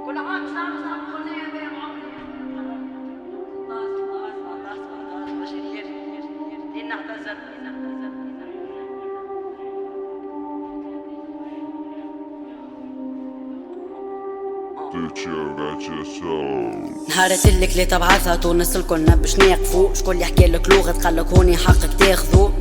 كل عام شعب أغنية بين عمري 18 بشرير لين اعتزل نهارت اللي كلي تبعثها تونس الكلنا باش ناقفو. شكون يحكي لك لغة قالك هوني حقك تاخذو.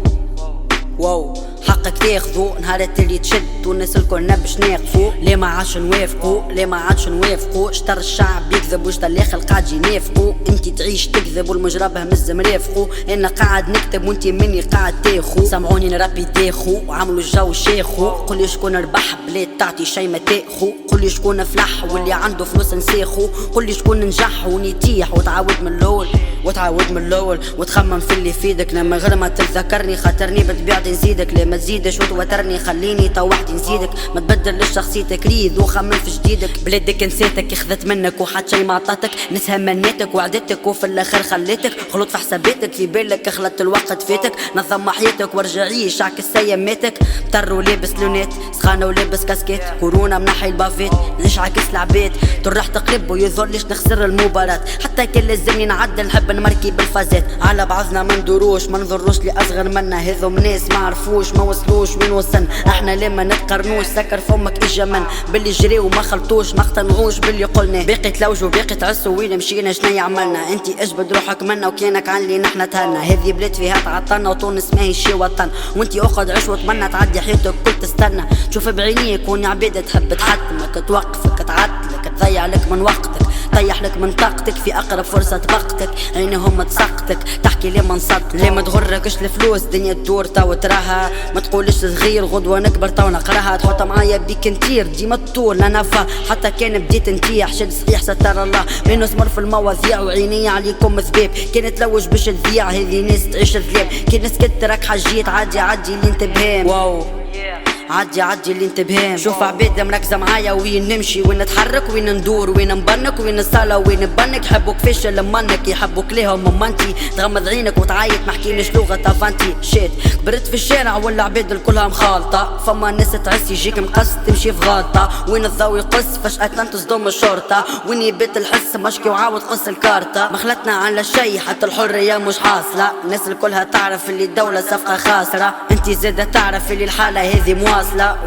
واو حقك تاخذو. نهارت اللي تشد تونس الكلنا باش ناقفو. ليه ما عادش نوافقو ليه ما عادش نوافقو. شطر الشعب يكذب وشطر الاخر قاعد ينافقو. انتي تعيش تكذب والمجربه مز مرافقو. انا قاعد نكتب وانتي مني قاعد تاخو. سمعوني نربي داخو وعملوا الجو شيخو. قولي شكون ربح بلاد تعطي شي ما تاخو. قولي شكون فلح واللي عنده فلوس نساخو. قولي شكون نجح ونيتيح وتعاود من الاول وتخمم في اللي فيدك. لما غير ما تتذكرني خاطرني بطبيعتي نزيدك. ليه ما تزيدش وتوترني خليني تو وحدي نزيدك. ما تبدلش شخصيتك ريد وخمم في جديدك. بلادك نسيتك اخذت منك وحد شي ما عطاتك. نسها منيتك وعدتك وفي الاخر خليتك. خلط في حساباتك في بالك خلت الوقت فاتك. نظم حياتك وارجع عيش عكس اياماتك. مطر ولابس لونات سخانه ولابس كاسكيت. كورونا منحي البافيت نعيش عكس العباد. تروح تقلب ويظلش نخسر المباراة. حتى كل لازمني نعدل نحب نمركي بالفازات. على بعضنا ما ندوروش ما نضروش لأصغر منا. هذوم ناس ما عرفوش ما وصلوش وين وصلنا. احنا لما نتقرنوش سكر فمك اجا من باللي جري وما خلطوش ما اقتنعوش باللي قلنا. باقي تلوجوا باقي تعسوا وين مشينا شنيا عملنا. انتي اجبد روحك منا وكانك عني نحنا تهنا. هذه بلاد فيها تعطلنا وتونس ماهي شي وطن. وانتي اخذ عيش وتمنى تعدي حياتك كل تستنى. تشوف بعينيك وني عبيدة تحب تحتمك توقفك تعطلك تضيع لك من وقتك. طيح لك من طاقتك في اقرب فرصة تبقتك. عينهم تسقطك تحكي ليه ما نصدق. ليه ما تغركش الفلوس دنيا تدور تو تراها. ما تقولش صغير غدوة نكبر تو نقراها. تحط معايا بيك نطير ديما طول انا فا. حتى كان بديت نتيح شد صحيح ستر الله. من نسمر في المواضيع وعيني عليكم ذباب. كانت تلوج باش تذيع هذه ناس تعيش الذباب. كان سكت راك حجيت عادي اللي انت بهام. واو عدي اللي انت بهام. شوف عباد مركزة معايا وين نمشي وين نتحرك وين ندور وين نبنك وين الصالة وين نبنك. يحبوك فيش لمنك يحبوك ليهم ممانتي. تغمض عينك وتعيط محكيليش لغة افانتي. شيت كبرت في الشارع ولا عباد الكلها مخالطة. فما ناس تعس يجيك مقص تمشي في غلطة. وين الضوء يقص فجأة تصدم الشرطة. وين يبات الحس مشكي وعاود قص الكارتة. ما خلتنا على شي حتى الحرية مش حاصلة. الناس الكلها تعرف اللي الدولة صفقة خاسرة. انتي زادة تعرف اللي الحالة هذه مواصلة.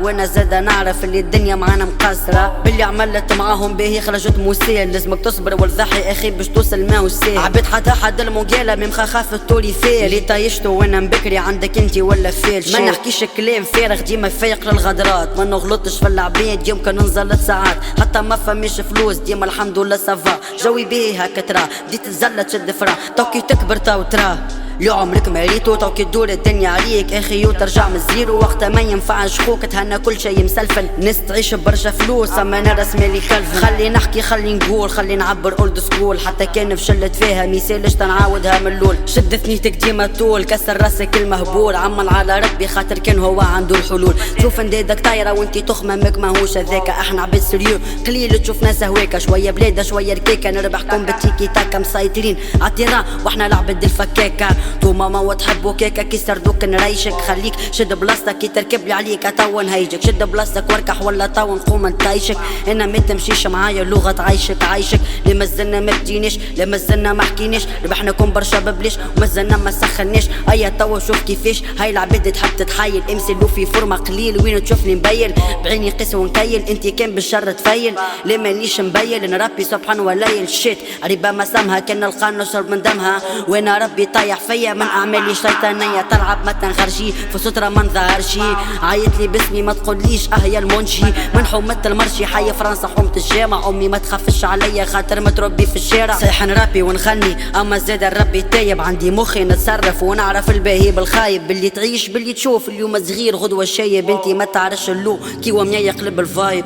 وانا زادة نعرف اللي الدنيا معانا مقصرة. باللي عملت معاهم باهي خرجت موسيل. لازمك تصبر والضحي اخي باش توصل ما وسيل. عبيد حتى حد المقالة من خاف الطولي فيل. اللي طايشتو وانا مبكري عندك انتي ولا فيل. ما نحكيش كلام فارغ ديما فايق للغدرات. ما نغلطش في العباد يمكن ننزلت ساعات. حتى ما فماش فلوس ديما الحمد لله سافا. جوي بيه هكا ترى بديت تزلة تشد فرا. توكي تكبر تو ترى لو عمرك ما ريتو. توكي تدور الدنيا عليك اخي وترجع من الزيرو. وقتها ما ينفعش خوك تهنى كل شي مسلفل. ناس تعيش برشا فلوس اما انا رسمي لي خلف. خلي نحكي خلي نقول خلي نعبر اولد سكول. حتى كان فشلت فيها ميسالش تنعاودها من الاول. شد ثنيتك ديما طول كسر راسك المهبول. عمل على ربي خاطر كان هو عنده الحلول. شوف نديدك طايره وانتي تخممك ماهوش هذاك. احنا عباد سريو قليل تشوف ناس هواكا. شويه بلاده شويه ركاكه نربحكم بالتيكي تاكا مسيطرين عالتيران واحنا العباد الفكاكه. تو ماما وتحبو كيكا كي سردوك نريشك. خليك شد بلاصتك كي تركب لي عليك تو نهيجك. شد بلاصتك واركح ولا تو نقوم نطيشك. انا ما تمشيش معايا لغة عايشك. ليه مازلنا ما بديناش ليه مازلنا ما حكيناش. ربحناكم برشا ببليش ومازلنا ما سخناش. ايا توا شوف كيفاش هاي العباد تحب تتحايل. امسلو في فورمة قليل وين تشوفني مبين. بعيني قيس ونكيل انتي كان بالشر تفيل. ليه مانيش مبين نربي سبحان وليل. شيت ريبا ما سمها كان نلقى نشرب من دمها. وانا ربي طايح فيا من اعمالي شيطانية. تلعب ما تنخرجي في سترة ما نظهرشي. عيط لي باسمي ما تقوليش يا المنشي. من حومة المرشي حي فرنسا حومة الجامع. امي ما تخافش عليا خاطر متربي في الشارع. صيح نربي ونغني اما زاد الربي تايب. عندي مخي نتصرف ونعرف الباهي بالخايب. باللي تعيش باللي تشوف اليوم صغير غدوة شايب. انتي ما تعرفش اللو كي وميا يقلب الفايب.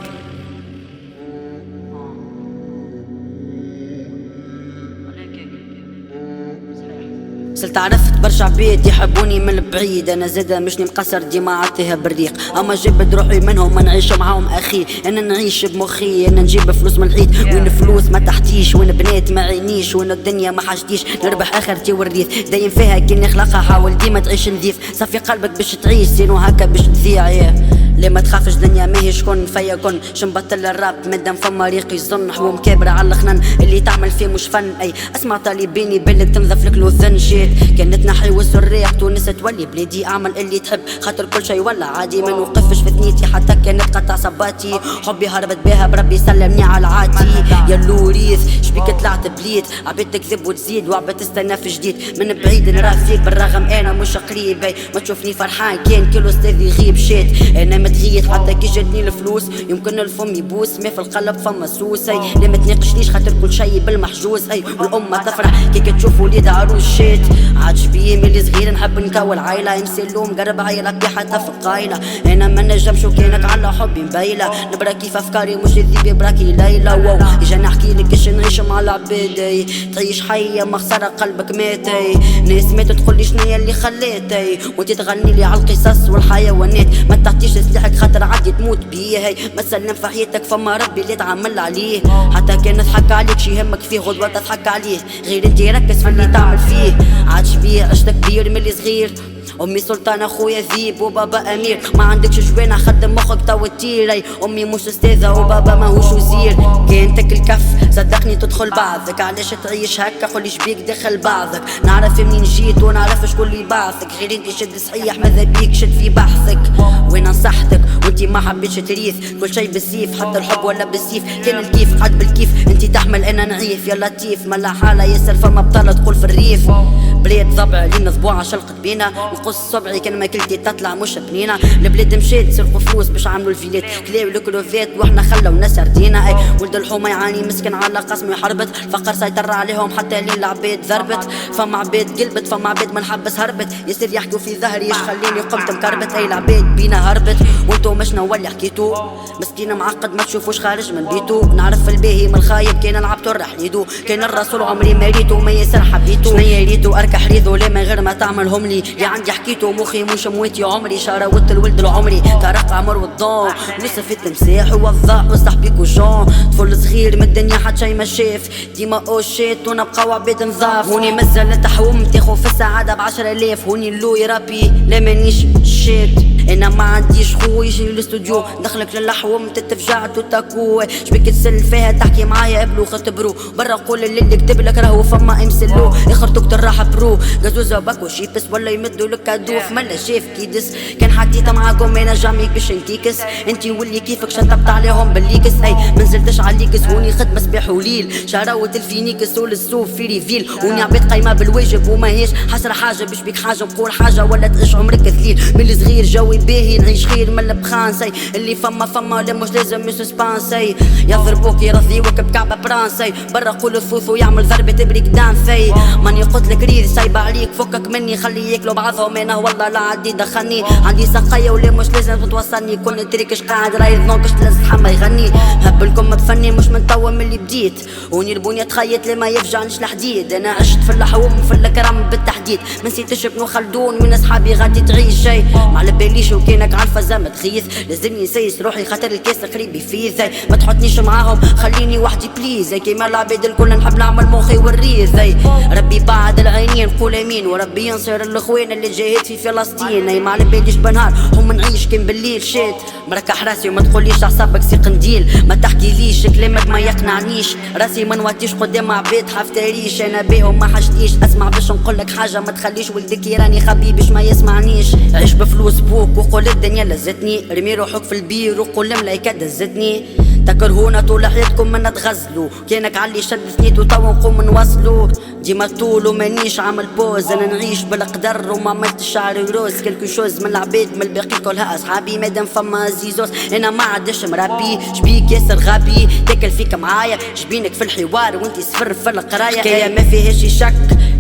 صرت عرفت برشا عباد يحبوني من البعيد. انا زادا مشني مقصر ديما عطيها بالريق. اما جبت روحي منهم ما نعيش معاهم اخي. انا نعيش بمخي انا نجيب فلوس من العيد. وين فلوس ما تحتيش وين بنات ما عينيش وين الدنيا ما حاجتيش. نربح اخرتي والريث دايم فيها كي نخلقها. حاول ديما تعيش نظيف صفي قلبك باش تعيش سينو هكا باش تذيع. ليه ما تخافش دنيا ماهي شكون فيكن شنبطل الراب مادام فما ريقي يظن حوم كابرة على الخنن اللي تعمل فيه مش فن اي اسمع طالبيني بالك تنظف لك الوذن جيت كانت نحي والسريق تونس تولي بلادي اعمل اللي تحب خاطر كل شي ولا عادي ما نوقفش في ثنيتي حتى كانت قطع صباتي حبي هربت بها بربي سلمني على عادي يا اللوريث شبيك طلعت بليت عبيد تكذب وتزيد وعبيد تستنى في جديد من بعيد نرى فيك بالرغم انا مش قريب ما تشوفني فرحان كان كل استاذ يغيب شيت انا متغيث حتى كي جاتني الفلوس يمكن الفم يبوس ما في القلب فما سوس اي لا ما تناقشنيش خاطر كل شي بالمحجوز اي والامه تفرح كي تشوف وليد عروس شيت عاجبي ملي صغير نحب نكون عايله يمسلو مقرب عيله بي حتى في القايله انا ما نجمش وكانك على حبي مبايله نبرا كيف افكاري مش ذيبي براكي ليلى واو اجا نحكي لك كيش نعيش مع العباد تعيش حيه مخسره قلبك ماتي ناس ماتت تقول لي شنيا اللي خلاتي وانت تغني لي على القصص والحيوانات ما تعطيش سلاحك خاطر عادي تموت بيه ما تسلم في حياتك فما ربي اللي تعمل عليه حتى كان تضحك عليك شي يهمك فيه غدوه تضحك عليه غير انت ركز في اللي تعمل فيه عادش عشت كبير ملي صغير امي سلطان اخويا ذيب وبابا امير ما عندكش جوانع خدم مخك تو تيري امي مش استاذه وبابا ماهوش وزير كان تاكل كف صدقني تدخل بعضك علاش تعيش هكا قولي شبيك داخل بعضك نعرف منين جيت ونعرف شكون اللي بعثك غير انت شد صحيح ماذا بيك شد في بحثك وين نصحتك وانت ما حبيتش تريث كل شي بالسيف حتى الحب ولا بالسيف كان الكيف قد بالكيف انت تحمل انا نعيف يا لطيف ملا حاله ياسر فما بطاله تقول في الريف بلاد ضبع لين ضبوعه شلقت بينا نقص صبعي كان ما كلتي تطلع مش بنينه البلاد مشات سرقوا فلوس باش عملوا الفيلات كلاو الكلوفات واحنا خلونا سردينا اي ولد الحومه يعاني مسكن على قسمي حربت الفقر سيطر عليهم حتى لين العباد ضربت فما عباد قلبت فما عباد ما نحبس هربت يصير يحكوا في ظهري ايش خليني قمت مكربت اي العباد بينا هربت وانتو مش نولي حكيتو مسكين معقد ما تشوفوش خارج من بيتو نعرف الباهي من الخايب كان لعبتو الرحليدو كان الرسول عمري ما ريتو ما ياسر حبيتو شنيا ريتو اركح ريضو لا من غير ما تعملهم لي يا عندي حكيتو مخي مش مويتي عمري شراوت الولد العمري كرق عمر والضون يوسف التمساح ووضاع وصاحبي كوجون طفل صغير من الدنيا حد شي ما شاف ديما اوشيت ونبقاو عباد نظاف هوني مازال تحوم تاخو في السعاده ب10,000 هوني اللوي ربي لا مانيش شيت انا ما عنديش خو يجي للاستوديو دخلك للحوم تتفجعت وتاكو شبيك تسل فيها تحكي معايا بلو اختبرو برا قول اللي كتب لك راهو فما امسلو اخرتك تراح برو غزوزه باكو شيبس ولا يمدوا لك كادوف ملا شاف كيدس كان حديت معاكم انا جامي باش نكيكس انتي واللي كيفك شطبت عليهم بالليكس اي منزلتش عليكس هوني خدمه صباح وليل شراوت الفينيكس وللسوف في ريفيل هوني عبيد قايمه بالواجب وماهيش حسره حاجه باش بيك حاجه نقول حاجه ولا تعيش عمرك ذليل من صغير جوي باهي نعيش خير من البخانسي اللي فما لا مش لازم مش سبانسي يضربوك يرضيوك بكعبه برانسي برا قولوا ثوث ويعمل ضربه بريك دانسي ماني قلت لك ريد سايبه عليك فكك مني خلي ياكلوا بعضهم انا والله لا عندي دخلني عندي سقايه ولا مش لازم توصلني كل تريكش قاعد رايد نوقش تلزح ما يغني هبلكم بفني مش من توا من اللي بديت وني البنيه تخيط لما يفجعنيش الحديد انا عشت في اللحوم وفي الكرم بالتحديد ما نسيتش ابن خلدون من اصحابي غادي تعيش شي ما على باليش وكانك عارفه زعما تغيث لازمني نسيس روحي خاطر الكاس قريب يفيز ما تحطنيش معاهم خليني وحدي بليز كيما العباد الكل نحب نعمل مخي والريز ربي بعد العينين قول امين وربي ينصر الاخوان اللي جاهد في فلسطين ما على باليش بنهار هم نعيش كان بالليل شات مركح راسي وما تقوليش اعصابك سي قنديل ما تحكيليش كلامك ما يقنعنيش راسي ما نوطيش قدام عباد حفتريش انا بيهم ما حشتيش اسمع باش نقولك حاجه ما تخليش ولدك يراني خبي باش ما يسمعنيش عيش بفلوس بوك وقول الدنيا لزتني رمي روحك في البير وقول الملايكه دزتني تكرهونا طول حياتكم ما نتغزلوا كانك علي شد ثنيتو تو نقوم نوصلوا ديما طول ومانيش عامل بوز انا نعيش بالقدر وما عملتش شعري روز كلكو شوز من العباد من الباقي كلها اصحابي مادام فما زيزوس انا ما عادش مربي شبيك ياسر غبي تاكل فيك معايا جبينك في الحوار وانتي صفر في القرايه حكايه ما فيهاش شك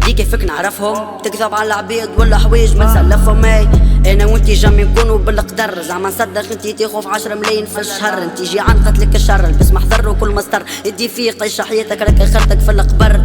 لي كيفك نعرفهم تكذب على العباد ولا حوايج ما نسلفهم انا وانتي جامي نكونوا بالقدر زعما نصدق انتي تاخو في 10 ملايين في الشهر انتي جي عن قتلك الشر البس محضر وكل مصدر ادي فيق عيش حياتك راك اخرتك في القبر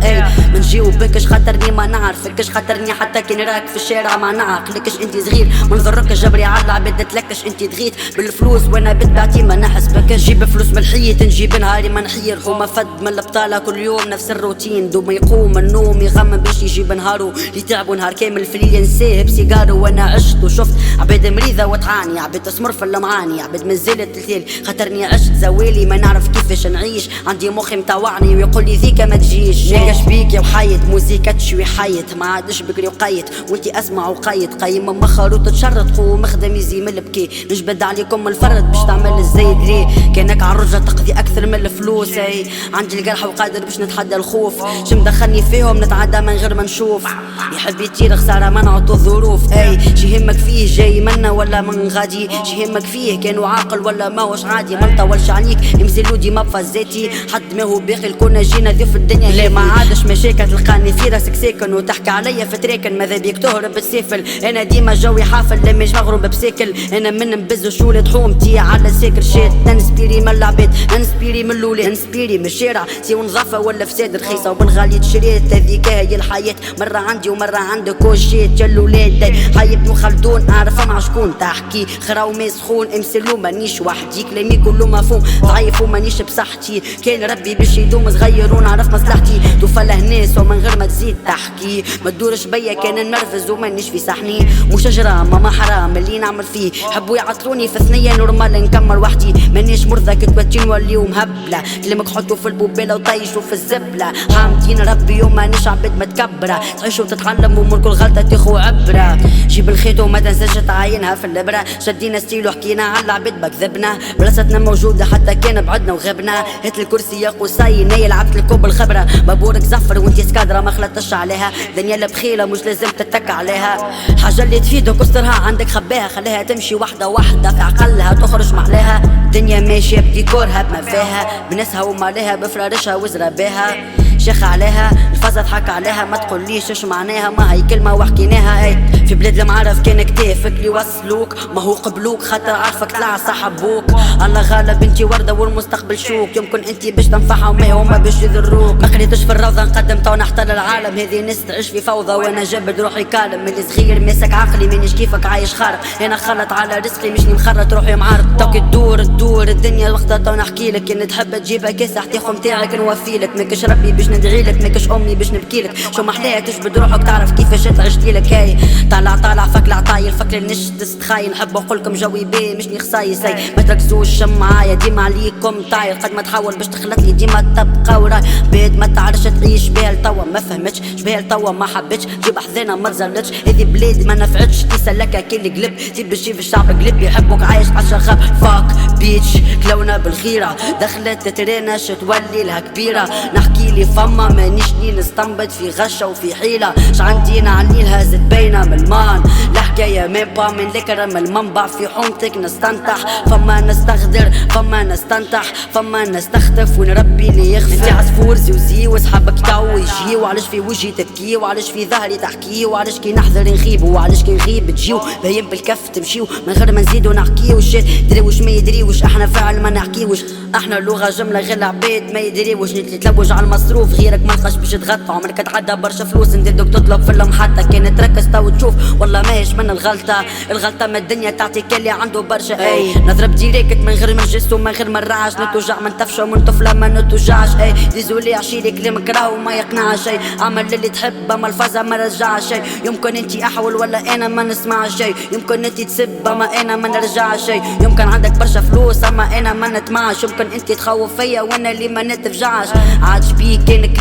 من جيو بكش خاطرني ما نعرفكش خاطرني حتى كي نراك في الشارع ما نعقلكش انتي صغير ما نضركش جبري على العباد تلكش انتي دغيت بالفلوس وانا بتبعتي ما نحسبكش جيب فلوس من الحيط نجيب نهاري ما نحير هما فد من البطاله كل يوم نفس الروتين دوما يقوم النوم يغمم باش يجيب نهارو اللي تعبوا نهار كامل في الليل ينساه بسيجارو وانا عشت وشفت شفت عباد مريضة وتعاني، عباد تسمر في المعاني، عباد منزلت الثيل خاطرني عشت زوالي ما نعرف كيفاش نعيش، عندي مخي متوعني ويقول لي ذيك ما تجيش. نلقاش بيك يا وحيد موسيقى تشوي حيت، ما عادش بكري وقيت وانتي اسمع وقيت، قيم مخر وتتشرط قوم مخدم يزيم البكي، نجبد عليكم الفرد باش تعمل الزايد ليه، كانك عالرجة تقضي اكثر من الفلوس. اي عندي القرح وقادر باش نتحدى الخوف، شو مدخلني فيهم نتعدى من غير ما نشوف، يحب يطير خسارة ما نعطو الظروف. اي شي يهمك فيه جاي منا ولا من غادي، شي يهمك فيه كانوا عاقل ولا ما هوش عادي، ما نطولش عليك يمزلو ديما بفازاتي، حد ما هو باقي الكون جينا ضيوف الدنيا لا ما عادش مشاكل تلقاني في راسك ساكن وتحكي عليا في تراكن، ماذا بيك تهرب السافل، انا ديما جوي حافل لما يجي مغروب بساكل، انا من نبز وشولة حومتي على ساكر شات، ننسبيري من العباد ننسبيري من الاولاد ننسبيري من الشارع، سي ونظافة ولا فساد رخيصة وبنغالي تشريت، هذيك هي الحياة مرة عندي ومرة عندك وشيت يا الولاد، حيبني وخلدون اعرف مع شكون تحكي، خراو ما سخون امسلو مانيش وحدي، كلامي كله مفهوم ضعيف ومانيش بصحتي، كان ربي باش يدوم صغير ونعرف مصلحتي، توفله ناس ومن غير ما تزيد تحكي، ما تدورش بيا كان نرفز ومانيش في صحني، مش جرام ما حرام اللي نعمل فيه، حبوا يعطلوني في ثنية نورمال نكمل وحدي، مانيش مرضى كتوتين نوليو مهبلة، كلامك حطوا في البوبيلة وطيشوا في الزبلة، حامدين ربي ومانيش عبد متكبرة، تعيشوا وتتعلموا من كل غلطة تاخو عبرة، جيب الخيط وما تنساش تعاينها في الابرة، شدينا ستيل وحكينا على العباد بكذبنا، بلاصتنا موجودة حتى كان بعدنا وغبنا، هات الكرسي يا قصي ناي لعبت الكوب الخبرة، بابورك زفر وانتي سكادرة ما خلطش عليها، دنيا بخيلة مش لازم تتك عليها، حاجة اللي تفيدك واسترها عندك خباها، خليها تمشي وحدة وحدة في عقلها تخرج محلاها، دنيا ماشية بديكورها بما فيها، بناسها ومالها بفرارشها وزرابيها، شيخ عليها الفازة ضحك عليها، ما تقوليش اش معناها ما هي كلمة وحكيناها، اي في بلاد المعارف كان كتافك اللي وصلوك، ما هو قبلوك خاطر عارفك طلع صاحبوك، الله غالب انتي وردة والمستقبل شوك، يمكن انتي باش تنفعهم ما هما باش يضروك، ما قريتش في الروضة نقدم تو نحتل العالم، هذه ناس تعيش في فوضى وانا جبد روحي كالم، اللي صغير ماسك عقلي مانيش كيفك عايش خارق، انا خلط على رزقي مشني مخرط روحي معارض، توك تدور الدنيا وقتها تو نحكي لك، ان تحب تجيبها كاس احتيخو متاعك نوفيلك، ماكش ربي باش ندعيلك، ماكش امي باش نبكيلك، شو محلاها تجبد روحك تعرف كيفاش تعيش ليلك، هاي طالع فكل طايل فكر نشت تخاين، نحب نقولكم جوي بيه مشني خصايص، ما تركزوش معايا ديما عليكم طاير، قد ما تحاول باش تخلط لي ديما تبقى وراي، بيت ما تعرفش تعيش بيها لتوا ما فهمتش، بيها لتوا ما حبتش، جيب احزانها ما تزلتش، هذه بلاد ما نفعتش، تسلكها كي القلب، تجيب الشيف الشعب قلب يحبوك عايش على الشغاب، فاك بيتش كلونا بالخيرة، دخلت تريناش تولي لها كبيرة، نحكي لي فما مانيش نستنبط في غشة وفي حيلة، ش عندي نعليلها زد باينة من المان، الحكاية مابا من الكرم المنبع في حومتك نستنطح، فما نستغدر فما نستنطح فما نستخطف ونربي اللي يغفر، انتي عصفور زوزي وصحابك تو يجي، وعلاش في وجهي تبكي وعلاش في ظهري تحكي، وعلاش كي نحضر نغيب وعلاش كي نغيب تجيو، باين بالكف تمشيو من غير ما نزيدو نحكيو، شات دروش ما يدريوش احنا فعل ما نحكيوش، احنا لغة جملة غير العباد ما يدريوش، اللي تلوج على المصروف غيرك ما لقاش باش تغطى، عمرك تعدى برشا فلوس نديرك تطلب في المحطة، كان تركز تو تشوف والله ماهيش من الغلطة ما الدنيا تعطيك اللي عنده برشا، اي نضرب ديريكت من غير ما نجس ومن غير ما نرعش، نتوجع من طفشة ومن طفلة ما نتوجعش، اي ديزولي عشيلي كلامك راهو ما يقنعش، شي عمل اللي تحب اما الفازة ما رجعش، شي يمكن انتي احول ولا انا ما نسمع شي، يمكن انتي تسب اما انا ما نرجع شي، يمكن عندك برشا فلوس اما انا ما نتمعش، يمكن انتي تخوف فيا وانا اللي ما نتفجعش، عادش بيه كان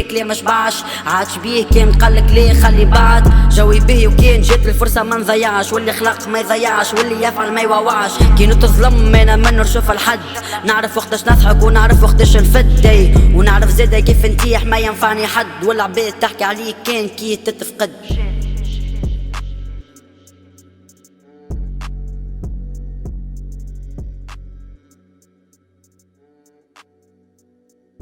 كلي ما شبعش، عادش بيه كان قالك ليه خلي بعد جوي بيه، وكان جات الفرصة ما نضيعش، واللي خلق ما يضيعش واللي يفعل ما يوعش، كي نتظلم انا ما نرشف الحد، نعرف وقتاش نضحك ونعرف وقتاش نفد، ونعرف زادا كيف نتيح ما ينفعني حد، والعباد تحكي عليك كان كي تتفقد.